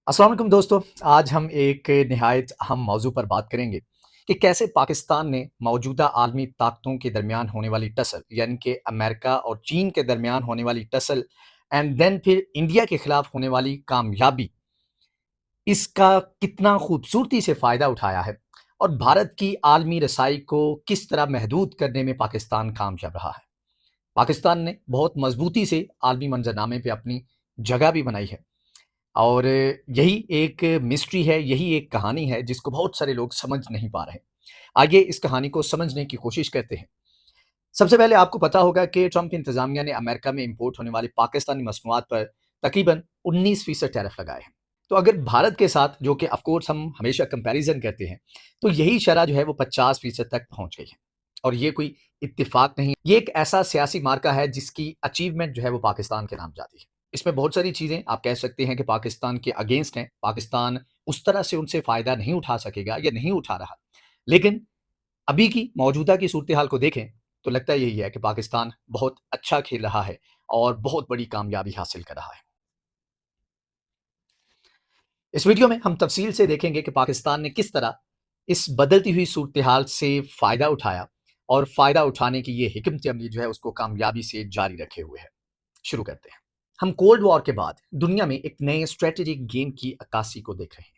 अस्सलाम वालेकुम दोस्तों। आज हम एक निहायत अहम मौजू पर बात करेंगे कि कैसे पाकिस्तान ने मौजूदा आलमी ताकतों के दरमियान होने वाली टसल यानी कि अमेरिका और चीन के दरमियान होने वाली टसल एंड देन फिर इंडिया के खिलाफ होने वाली कामयाबी, इसका कितना खूबसूरती से फ़ायदा उठाया है और भारत की आलमी रसाई को किस तरह महदूद करने में पाकिस्तान कामयाब रहा है। पाकिस्तान ने बहुत मजबूती से आलमी मंजरनामे पे अपनी जगह भी बनाई है और यही एक मिस्ट्री है, यही एक कहानी है जिसको बहुत सारे लोग समझ नहीं पा रहे। आइए इस कहानी को समझने की कोशिश करते हैं। सबसे पहले आपको पता होगा कि ट्रंप इंतज़ामिया ने अमेरिका में इम्पोर्ट होने वाली पाकिस्तानी मसनूआत पर तकरीबन 19% टैरिफ लगाए हैं। तो अगर भारत के साथ जो कि ऑफ कोर्स हम हमेशा कंपैरिज़न करते हैं, तो यही शरह जो है वो 50% तक पहुँच गई है। और ये कोई इत्तेफ़ाक नहीं, ये एक ऐसा सियासी मार्का है जिसकी अचीवमेंट जो है वो पाकिस्तान के नाम जाती है। इसमें बहुत सारी चीज़ें आप कह सकते हैं कि पाकिस्तान के अगेंस्ट हैं, पाकिस्तान उस तरह से उनसे फ़ायदा नहीं उठा सकेगा या नहीं उठा रहा। लेकिन अभी की मौजूदा की सूरत-ए-हाल को देखें, तो लगता यही है कि पाकिस्तान बहुत अच्छा खेल रहा है और बहुत बड़ी कामयाबी हासिल कर रहा है। इस वीडियो में हम तफ़सील से देखेंगे कि पाकिस्तान ने किस तरह इस बदलती हुई सूरत-ए-हाल से फ़ायदा उठाया और फ़ायदा उठाने की ये हिकमत अमली जो है उसको कामयाबी से जारी रखे हुए है। शुरू करते हैं। हम कोल्ड वॉर के बाद दुनिया में एक नए स्ट्रेटेजिक गेम की अक्कासी को देख रहे हैं।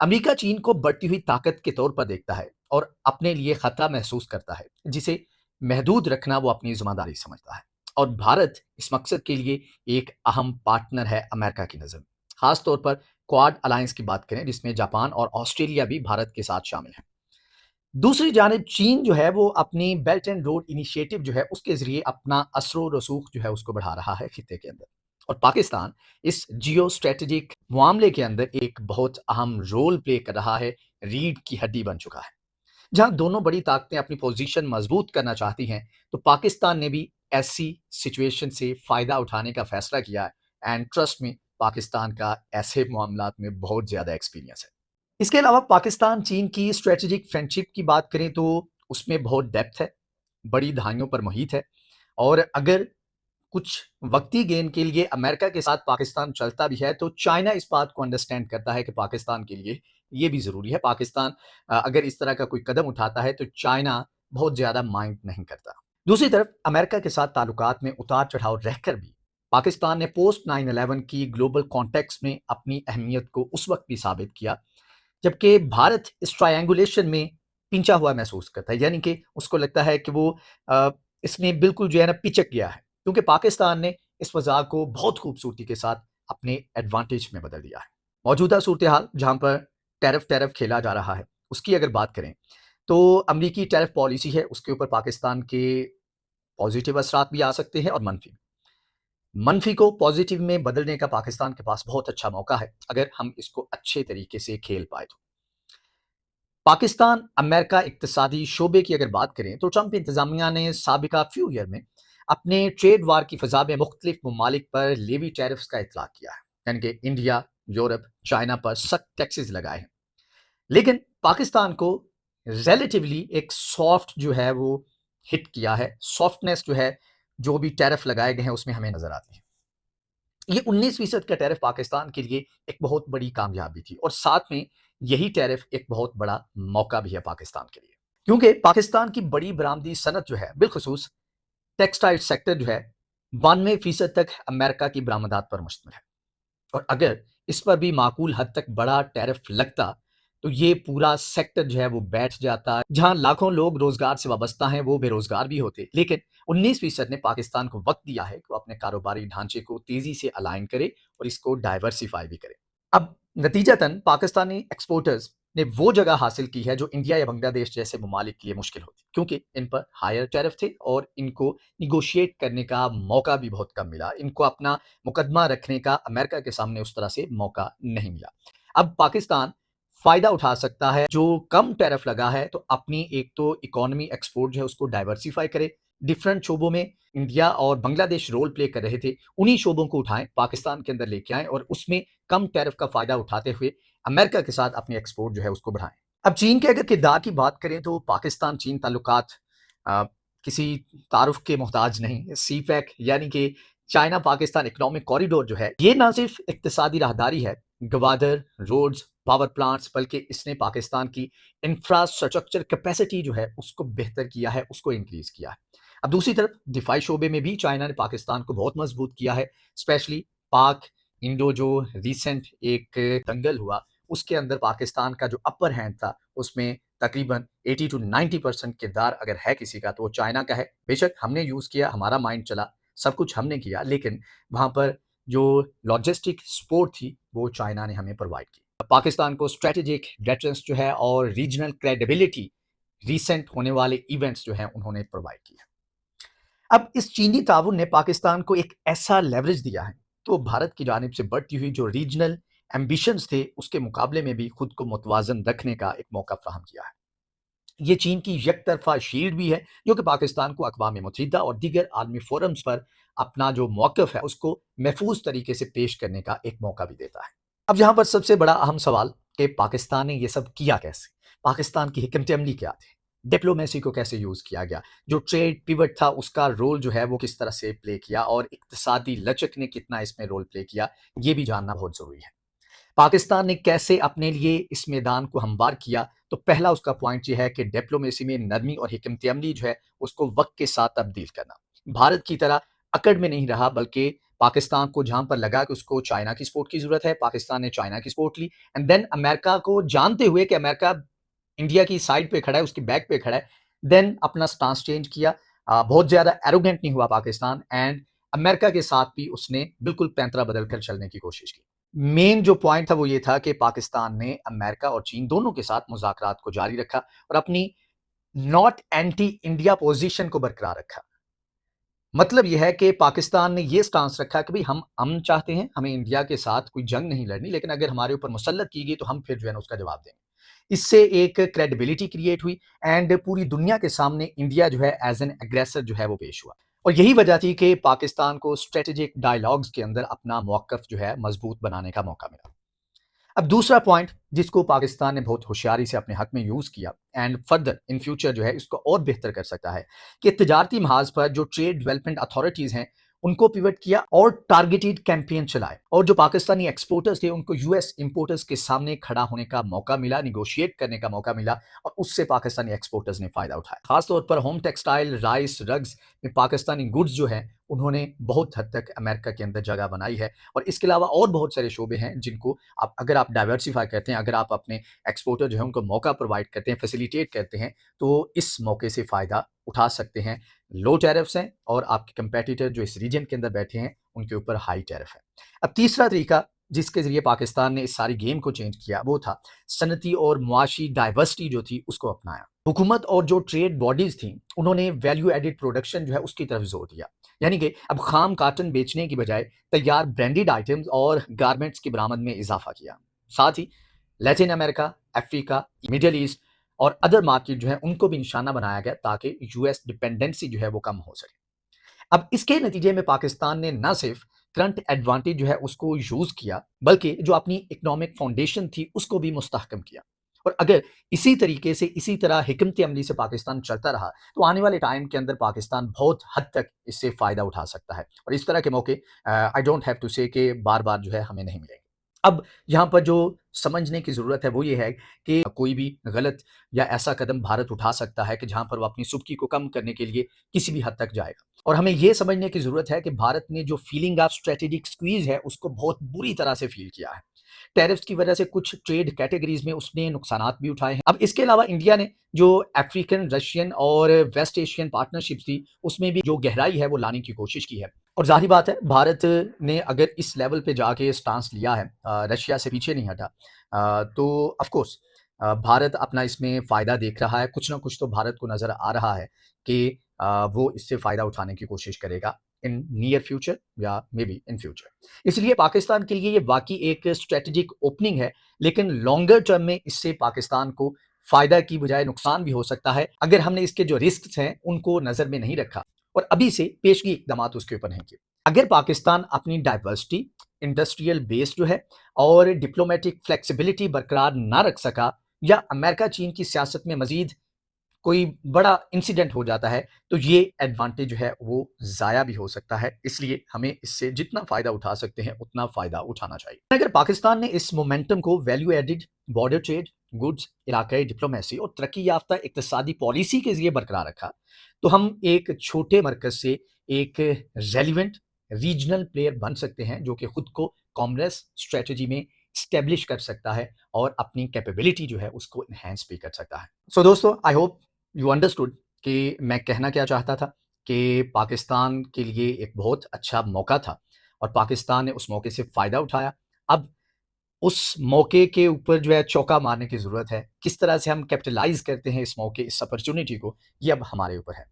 अमेरिका चीन को बढ़ती हुई ताकत के तौर पर देखता है और अपने लिए खतरा महसूस करता है, जिसे महदूद रखना वो अपनी जिम्मेदारी समझता है। और भारत इस मकसद के लिए एक अहम पार्टनर है अमेरिका की नज़र में। खास तौर पर क्वाड अलायंस की बात करें जिसमें जापान और ऑस्ट्रेलिया भी भारत के साथ शामिल है। दूसरी जानिब चीन जो है वो अपनी बेल्ट एंड रोड इनिशिएटिव जो है उसके ज़रिए अपना असर रसूख जो है उसको बढ़ा रहा है खित्ते के अंदर। और पाकिस्तान इस जियो स्ट्रेटेजिक मामले के अंदर एक बहुत अहम रोल प्ले कर रहा है, रीढ़ की हड्डी बन चुका है। जहाँ दोनों बड़ी ताकतें अपनी पोजीशन मजबूत करना चाहती हैं, तो पाकिस्तान ने भी ऐसी सिचुएशन से फ़ायदा उठाने का फैसला किया है एंड ट्रस्ट मी, पाकिस्तान का ऐसे मामलात में बहुत ज़्यादा एक्सपीरियंस है। इसके अलावा पाकिस्तान चीन की स्ट्रेटेजिक फ्रेंडशिप की बात करें तो उसमें बहुत डेप्थ है, बड़ी दहाइयों पर मुहित है। और अगर कुछ वक्ती गेन के लिए अमेरिका के साथ पाकिस्तान चलता भी है, तो चाइना इस बात को अंडरस्टैंड करता है कि पाकिस्तान के लिए ये भी ज़रूरी है। पाकिस्तान अगर इस तरह का कोई कदम उठाता है, तो चाइना बहुत ज़्यादा माइंड नहीं करता। दूसरी तरफ अमेरिका के साथ ताल्लुकात में उतार-चढ़ाव रहकर भी पाकिस्तान ने पोस्ट 9/11 की ग्लोबल कॉन्टेक्स्ट में अपनी अहमियत को उस वक़्त भी साबित किया, जबकि भारत इस ट्रायंगुलेशन में पिंचा हुआ महसूस करता है। यानी कि उसको लगता है कि वो अ, इसमें बिल्कुल जो है ना पिचक गया है, क्योंकि पाकिस्तान ने इस फ़ज़ा को बहुत खूबसूरती के साथ अपने एडवांटेज में बदल दिया है। मौजूदा सूरत-ए-हाल जहाँ पर टैरिफ-टैरिफ खेला जा रहा है, उसकी अगर बात करें, तो अमरीकी टैरिफ पॉलिसी है, उसके ऊपर पाकिस्तान के पॉज़िटिव असरात भी आ सकते हैं और मनफ़ी। मनफ़ी को पॉज़िटिव में बदलने का पाकिस्तान के पास बहुत अच्छा मौका है, अगर हम इसको अच्छे तरीके से खेल पाएँ तो। पाकिस्तान अमेरिका इक़्तिसादी शोबे की अगर बात करें, तो ट्रंप इंतज़ामिया ने साबिक़ा फ्यू ईयर में अपने ट्रेड वार की फ़ज़ा में मुख्तलिफ़ ममालिक पर लेवी टैरिफ्स का इतलाक़ किया है। यानी कि इंडिया, यूरोप, चाइना पर सख्त टैक्सेस लगाए हैं। लेकिन पाकिस्तान को रिलेटिवली एक सॉफ्ट जो है वो हिट किया है। सॉफ्टनेस जो है, जो भी टैरिफ लगाए गए हैं उसमें हमें नज़र आती है। ये 19% का टैरिफ पाकिस्तान के लिए एक बहुत बड़ी कामयाबी थी और साथ में यही टैरिफ एक बहुत बड़ा मौका भी है पाकिस्तान के लिए। क्योंकि पाकिस्तान की बड़ी बरामदी सनत जो है, बिलखुसूस टेक्सटाइल सेक्टर जो है, 92% तक अमेरिका की बरामदात पर मुश्तमिल है। और अगर इस पर भी माकूल हद तक बड़ा टैरिफ लगता, तो ये पूरा सेक्टर जो है वो बैठ जाता। जहाँ लाखों लोग रोज़गार से वाबस्ता हैं, वो बेरोज़गार भी होते। लेकिन 19% ने पाकिस्तान को वक़्त दिया है कि वो अपने कारोबारी ढांचे को तेज़ी से अलाइन करे और इसको डाइवर्सिफ़ाई भी करे। अब नतीजतन पाकिस्तानी एक्सपोर्टर्स ने वो जगह हासिल की है जो इंडिया या बांग्लादेश जैसे ममालिक के लिए मुश्किल होती, क्योंकि इन पर हायर टैरिफ थे और इनको निगोशिएट करने का मौका भी बहुत कम मिला। इनको अपना मुकदमा रखने का अमेरिका के सामने उस तरह से मौका नहीं मिला। अब पाकिस्तान फ़ायदा उठा सकता है, जो कम टैरिफ लगा है, तो अपनी एक तो इकोनॉमी एक्सपोर्ट जो है उसको डाइवर्सिफ़ाई करे। डिफरेंट शोबों में इंडिया और बांग्लादेश रोल प्ले कर रहे थे, उन्हीं शोबों को उठाएँ, पाकिस्तान के अंदर लेके आएँ और उसमें कम टैरिफ का फ़ायदा उठाते हुए अमेरिका के साथ अपनी एक्सपोर्ट जो है उसको बढ़ाएँ। अब चीन के अगर किरदार की बात करें, तो पाकिस्तान-चीन ताल्लुकात अ, किसी तारुफ़ के मोहताज नहीं। सीपैक यानी कि चाइना पाकिस्तान इकोनॉमिक कॉरिडोर जो है, ये ना सिर्फ़ इक्तिसादी राहदारी है, गवादर, रोड्स, पावर प्लांट्स, बल्कि इसने पाकिस्तान की इंफ्रास्ट्रक्चर कैपेसिटी जो है उसको बेहतर किया है, उसको इंक्रीज़ किया है। अब दूसरी तरफ दिफाई शोबे में भी चाइना ने पाकिस्तान को बहुत मजबूत किया है, स्पेशली पाक इंडो जो रिसेंट एक दंगल हुआ, उसके अंदर पाकिस्तान का जो अपर हैंड था, उसमें तकरीबन 80 टू 90% किरदार अगर है किसी का, तो वो चाइना का है। बेशक हमने यूज़ किया, हमारा माइंड चला, सब कुछ हमने किया, लेकिन वहाँ पर जो लॉजिस्टिक सपोर्ट थी, वो चाइना ने हमें प्रोवाइड की। पाकिस्तान को स्ट्रेटेजिक डिफरेंस जो है और रीजनल क्रेडिबिलिटी रिसेंट होने वाले इवेंट्स जो हैं, उन्होंने प्रोवाइड किया। अब इस चीनी ताउन ने पाकिस्तान को एक ऐसा लेवरेज दिया है, तो भारत की जानिब से बढ़ती हुई जो रीजनल एम्बिशंस थे, उसके मुकाबले में भी खुद को मुतवाज़न रखने का एक मौका फ़राहम किया है। ये चीन की यकतरफा शील्ड भी है, जो कि पाकिस्तान को अक़वाम मुत्तहिदा और दीगर आलमी फोरम्स पर अपना जो मौक़िफ़ है, उसको महफूज़ तरीके से पेश करने का एक मौका भी देता है। अब यहाँ पर सबसे बड़ा अहम सवाल कि पाकिस्तान ने ये सब किया कैसे? पाकिस्तान की हिकमत अमली क्या थी? डिप्लोमेसी को कैसे यूज़ किया गया? जो ट्रेड पिवट था, उसका रोल जो है वो किस तरह से प्ले किया और इक़्तिसादी लचक ने कितना इसमें रोल प्ले किया, ये भी जानना बहुत ज़रूरी है। पाकिस्तान ने कैसे अपने लिए इस मैदान को हमवार किया? तो पहला उसका पॉइंट ये है कि डिप्लोमेसी में नरमी और हिकमत अमली जो है, उसको वक़्त के साथ तब्दील करना। भारत की तरह अकड़ में नहीं रहा, बल्कि पाकिस्तान को जहाँ पर लगा कि उसको चाइना की सपोर्ट की ज़रूरत है, पाकिस्तान ने चाइना की सपोर्ट ली एंड देन अमेरिका को जानते हुए कि अमेरिका इंडिया की साइड पे खड़ा है, उसकी बैक पे खड़ा है, देन अपना स्टांस चेंज किया। बहुत ज़्यादा एरोगेंट नहीं हुआ पाकिस्तान एंड अमेरिका के साथ भी उसने बिल्कुल पैंतरा बदल कर चलने की कोशिश की। मेन जो पॉइंट था वो ये था कि पाकिस्तान ने अमेरिका और चीन दोनों के साथ मुज़ाकरात को जारी रखा और अपनी नॉट एंटी इंडिया पोज़ीशन को बरकरार रखा। मतलब ये है कि पाकिस्तान ने ये स्टांस रखा कि भई हम अमन चाहते हैं, हमें इंडिया के साथ कोई जंग नहीं लड़नी, लेकिन अगर हमारे ऊपर मुसल्लत की गई तो हम फिर जो है ना उसका जवाब देंगे। इससे एक क्रेडिबिलिटी क्रिएट हुई एंड पूरी दुनिया के सामने इंडिया जो है एज़ एन एग्रेसर जो है वो पेश हुआ। और यही वजह थी कि पाकिस्तान को स्ट्रेटेजिक डायलॉग्स के अंदर अपना मौक़िफ़ जो है मज़बूत बनाने का मौका मिला। अब दूसरा पॉइंट जिसको पाकिस्तान ने बहुत होशियारी से अपने हक में यूज़ किया एंड फर्दर इन फ्यूचर जो है इसको और बेहतर कर सकता है कि तजारती महाज पर जो ट्रेड डेवलपमेंट अथॉरिटीज़ हैं, उनको पिवट किया और टारगेटेड कैंपेन चलाए और जो पाकिस्तानी एक्सपोर्टर्स थे, उनको यूएस इंपोर्टर्स के सामने खड़ा होने का मौका मिला, निगोशिएट करने का मौका मिला और उससे पाकिस्तानी एक्सपोर्टर्स ने फ़ायदा उठाया। खासतौर पर होम टेक्सटाइल, राइस, रग्स में पाकिस्तानी गुड्स जो हैं, उन्होंने बहुत हद तक अमेरिका के अंदर जगह बनाई है और इसके अलावा और बहुत सारे शोबे हैं जिनको आप अगर आप डाइवर्सिफ़ाई करते हैं, अगर आप अपने एक्सपोर्टर जो है उनको मौका प्रोवाइड करते हैं, फैसिलिटेट करते हैं, तो इस मौके से फ़ायदा उठा सकते हैं। लो टैरिफ्स हैं और आपके कंपेटिटर जो इस रीजन के अंदर बैठे हैं, उनके ऊपर हाई टैरिफ है। अब तीसरा तरीका जिसके ज़रिए पाकिस्तान ने इस सारी गेम को चेंज किया, वो था सनती और मुआशी डाइवर्सिटी जो थी, उसको अपनाया। हुकूमत और जो ट्रेड बॉडीज़ थीं, उन्होंने वैल्यू एडेड प्रोडक्शन जो है उसकी तरफ ज़ोर दिया। यानी कि अब खाम कॉटन बेचने की बजाय तैयार ब्रांडेड आइटम्स और गारमेंट्स की बरामद में इज़ाफ़ा किया। साथ ही Latin America, Africa, middle east और अदर मार्केट जो है उनको भी निशाना बनाया गया ताकि यूएस डिपेंडेंसी जो है वो कम हो सके। अब इसके नतीजे में पाकिस्तान ने न सिर्फ करंट एडवांटेज जो है उसको यूज़ किया, बल्कि जो अपनी इकोनॉमिक फाउंडेशन थी उसको भी मुस्तहकम किया। और अगर इसी तरीके से, इसी तरह हिकमत अमली से पाकिस्तान चलता रहा, तो आने वाले टाइम के अंदर पाकिस्तान बहुत हद तक इससे फ़ायदा उठा सकता है और इस तरह के मौके आई डोंट हैव टू से कि बार-बार जो है हमें नहीं मिलेंगे। अब यहाँ पर जो समझने की ज़रूरत है वो ये है कि कोई भी गलत या ऐसा कदम भारत उठा सकता है कि जहाँ पर वो अपनी सुर्ख़ी को कम करने के लिए किसी भी हद तक जाएगा। और हमें ये समझने की ज़रूरत है कि भारत ने जो फीलिंग ऑफ स्ट्रैटेजिक स्क्वीज़ है, उसको बहुत बुरी तरह से फ़ील किया है। टैरिफ्स की वजह से कुछ ट्रेड कैटेगरीज़ में उसने नुकसानात भी उठाए हैं। अब इसके अलावा इंडिया ने जो अफ्रीकन, रशियन और वेस्ट एशियन पार्टनरशिप्स थी, उसमें भी जो गहराई है वो लाने की कोशिश की है। और ज़ाहिर बात है भारत ने अगर इस लेवल पे जाके स्टांस लिया है, रशिया से पीछे नहीं हटा, तो ऑफ़ कोर्स भारत अपना इसमें फ़ायदा देख रहा है। कुछ ना कुछ तो भारत को नज़र आ रहा है कि वो इससे फ़ायदा उठाने की कोशिश करेगा इन नियर फ्यूचर या मे बी इन फ्यूचर। इसलिए पाकिस्तान के लिए ये वाक़ई एक स्ट्रैटेजिक ओपनिंग है, लेकिन लॉन्गर टर्म में इससे पाकिस्तान को फ़ायदा की बजाय नुकसान भी हो सकता है, अगर हमने इसके जो रिस्क्स हैं, उनको नज़र में नहीं रखा और अभी से पेशगी इक़दामात उसके ऊपर नहीं किए। अगर पाकिस्तान अपनी डाइवर्सिटी, इंडस्ट्रियल बेस जो है और डिप्लोमेटिक फ्लेक्सिबिलिटी बरकरार ना रख सका या अमेरिका चीन की सियासत में मज़ीद कोई बड़ा इंसिडेंट हो जाता है, तो ये एडवांटेज जो है वो ज़ाया भी हो सकता है। इसलिए हमें इससे जितना फ़ायदा उठा सकते हैं, उतना फ़ायदा उठाना चाहिए। अगर पाकिस्तान ने इस मोमेंटम को value added, border trade, goods, इलाकाई डिप्लोमेसी और तरक्की याफ्ता इक़्तिसादी पॉलिसी के ज़रिए बरकरार रखा, तो हम एक छोटे मरकज़ से एक रेलेवेंट रीजनल प्लेयर बन सकते हैं, जो कि खुद को कॉमर्स स्ट्रैटेजी में एस्टैब्लिश कर सकता है और अपनी कैपेबिलिटी जो है उसको एनहांस भी कर सकता है। सो दोस्तों, आई होप यू अंडरस्टूड कि मैं कहना क्या चाहता था कि पाकिस्तान के लिए एक बहुत अच्छा मौका था और पाकिस्तान ने उस मौके से फ़ायदा उठाया। अब उस मौके के ऊपर जो है चौका मारने की ज़रूरत है। किस तरह से हम कैपिटलाइज़ करते हैं इस मौके, इस अपॉर्च्युनिटी को, ये अब हमारे ऊपर है।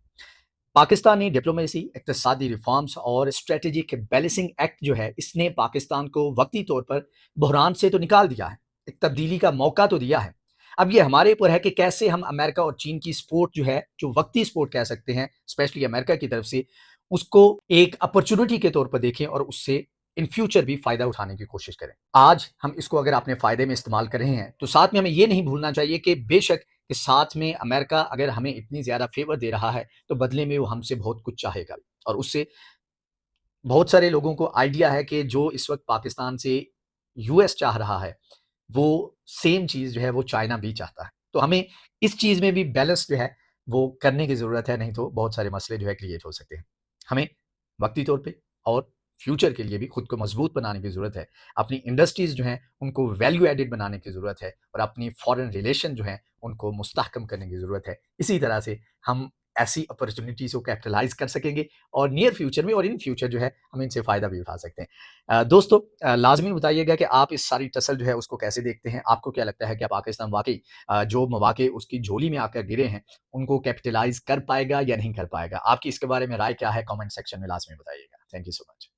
पाकिस्तानी डिप्लोमेसी, इक़्तिसादी रिफ़ॉर्म्स और स्ट्रैटेजिक बैलेंसिंग एक्ट जो है, इसने पाकिस्तान को वक़्ती तौर पर बहरान से तो निकाल दिया है, एक तब्दीली का मौका तो दिया है। अब ये हमारे ऊपर है कि कैसे हम अमेरिका और चीन की सपोर्ट जो है, जो वक़्ती सपोर्ट कह सकते हैं, स्पेशली अमेरिका की तरफ से, उसको एक अपॉर्च्युनिटी के तौर पर देखें और उससे इन फ्यूचर भी फ़ायदा उठाने की कोशिश करें। आज हम इसको अगर अपने फ़ायदे में इस्तेमाल कर रहे हैं, तो साथ में हमें ये नहीं भूलना चाहिए कि बेशक कि साथ में अमेरिका अगर हमें इतनी ज़्यादा फ़ेवर दे रहा है, तो बदले में वो हमसे बहुत कुछ चाहेगा और उससे बहुत सारे लोगों को आइडिया है कि जो इस वक़्त पाकिस्तान से यूएस चाह रहा है, वो सेम चीज़ जो है वो चाइना भी चाहता है। तो हमें इस चीज़ में भी बैलेंस जो है वो करने की ज़रूरत है, नहीं तो बहुत सारे मसले जो है क्रिएट हो सकते हैं। हमें वक़्ती तौर पे और फ्यूचर के लिए भी खुद को मज़बूत बनाने की ज़रूरत है। अपनी इंडस्ट्रीज़ जो हैं उनको वैल्यू एडेड बनाने की ज़रूरत है और अपनी फ़ॉरेन रिलेशन जो हैं उनको मुस्तहकम करने की ज़रूरत है। इसी तरह से हम ऐसी अपॉर्च्युनिटीज़ को कैपिटलाइज़ कर सकेंगे और नियर फ्यूचर में और इन फ्यूचर जो है हम इनसे फ़ायदा भी उठा सकते हैं। दोस्तों, लाज़मी बताइएगा कि आप इस सारी टसल जो है उसको कैसे देखते हैं? आपको क्या लगता है कि पाकिस्तान वाक़ई जो मौक़े उसकी झोली में आकर गिरे हैं, उनको कैपिटलाइज़ कर पाएगा या नहीं कर पाएगा? आपकी इसके बारे में राय क्या है? कमेंट सेक्शन में लाज़मी बताइएगा। Thank you so much.